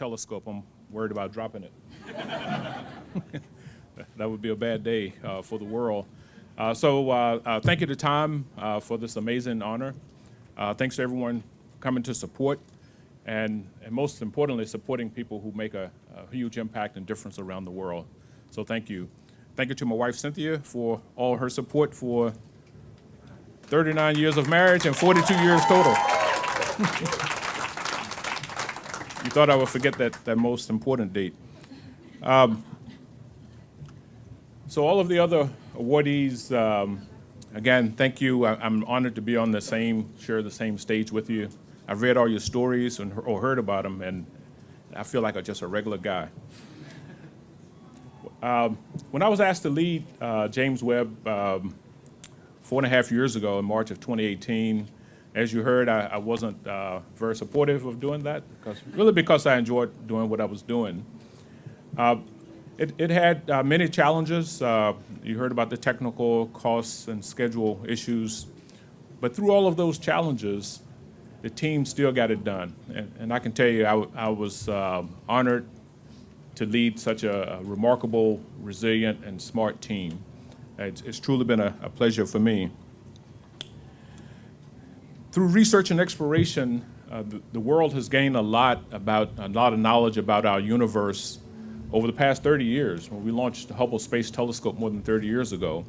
telescope. I'm worried about dropping it. That would be a bad day for the world. So thank you to TIME for this amazing honor. Thanks to everyone coming to support, and most importantly, supporting people who make a huge impact and difference around the world. So thank you. Thank you to my wife, Cynthia, for all her support for 39 years of marriage and 42 years total. You thought I would forget that most important date. So all of the other awardees, again, thank you. I'm honored to be on share the same stage with you. I've read all your stories or heard about them, and I feel like I'm just a regular guy. When I was asked to lead James Webb 4.5 years ago in March of 2018, as you heard, I wasn't very supportive of doing that, because I enjoyed doing what I was doing. It had many challenges. You heard about the technical costs and schedule issues, but through all of those challenges, the team still got it done. And I can tell you, I was honored to lead such a remarkable, resilient, and smart team. It's truly been a pleasure for me. Through research and exploration, the world has gained a lot of knowledge about our universe over the past 30 years. When we launched the Hubble Space Telescope more than 30 years ago,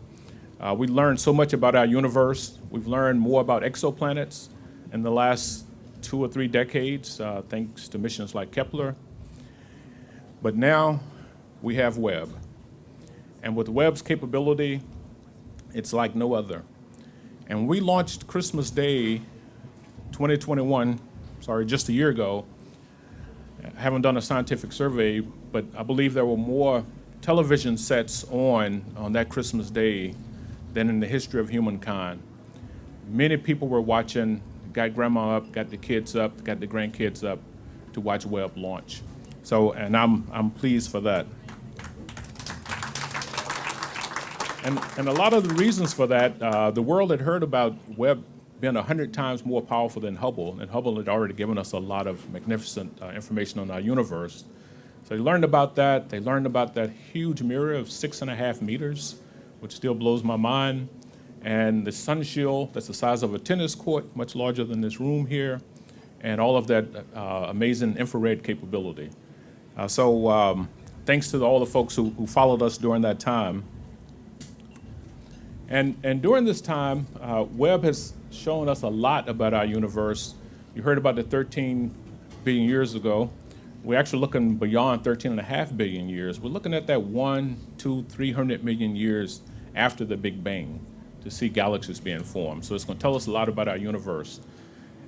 we learned so much about our universe. We've learned more about exoplanets in the last 2 or 3 decades, thanks to missions like Kepler. But now we have Webb. And with Webb's capability, it's like no other. And we launched Christmas Day 2021, just a year ago. I haven't done a scientific survey, but I believe there were more television sets on that Christmas Day than in the history of humankind. Many people were watching, got grandma up, got the kids up, got the grandkids up to watch Webb launch. So, and I'm pleased for that. And a lot of the reasons for that, the world had heard about Webb being 100 times more powerful than Hubble, and Hubble had already given us a lot of magnificent information on our universe. So they learned about that. They learned about that huge mirror of 6.5 meters, which still blows my mind, and the sun shield that's the size of a tennis court, much larger than this room here, and all of that amazing infrared capability. So thanks to all the folks who followed us during that time. And during this time, Webb has shown us a lot about our universe. You heard about the 13 billion years ago. We're actually looking beyond 13.5 billion years. We're looking at that 1, 2, 300 million years after the Big Bang to see galaxies being formed. So it's going to tell us a lot about our universe.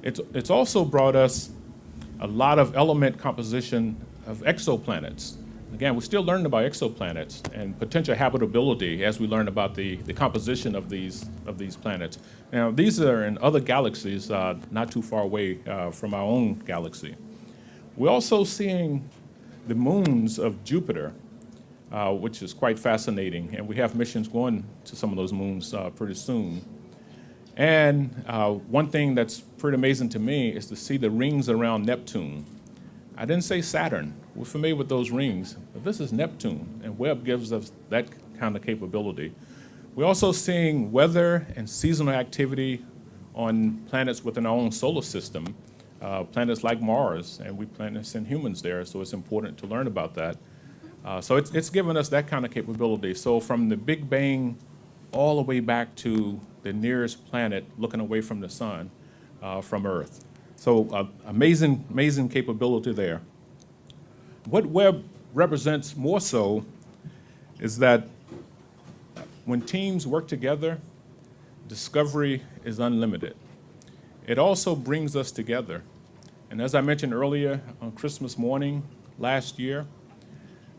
It's also brought us a lot of element composition of exoplanets. Again, we're still learning about exoplanets and potential habitability as we learn about the composition of these planets. Now, these are in other galaxies not too far away from our own galaxy. We're also seeing the moons of Jupiter, which is quite fascinating, and we have missions going to some of those moons pretty soon. And one thing that's pretty amazing to me is to see the rings around Neptune. I didn't say Saturn. We're familiar with those rings, but this is Neptune, and Webb gives us that kind of capability. We're also seeing weather and seasonal activity on planets within our own solar system, planets like Mars, and we plan to send humans there, so it's important to learn about that. So it's given us that kind of capability. So from the Big Bang all the way back to the nearest planet looking away from the sun, from Earth. So amazing capability there. What Webb represents more so is that when teams work together, discovery is unlimited. It also brings us together. And as I mentioned earlier, on Christmas morning last year,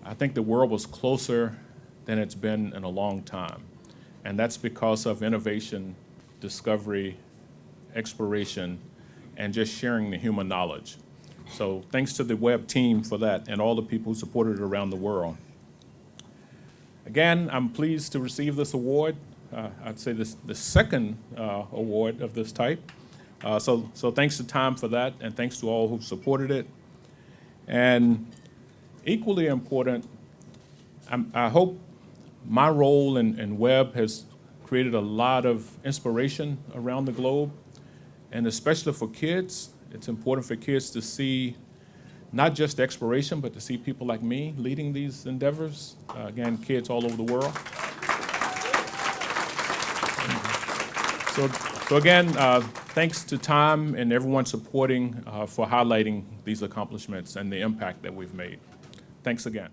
I think the world was closer than it's been in a long time. And that's because of innovation, discovery, exploration, and just sharing the human knowledge. So thanks to the Webb team for that and all the people who supported it around the world. Again, I'm pleased to receive this award. I'd say this the second award of this type. So thanks to TIME for that, and thanks to all who supported it. And equally important, I hope my role in Webb has created a lot of inspiration around the globe, and especially for kids. It's important for kids to see not just exploration, but to see people like me leading these endeavors. Again, kids all over the world. So again, thanks to TIME and everyone supporting for highlighting these accomplishments and the impact that we've made. Thanks again.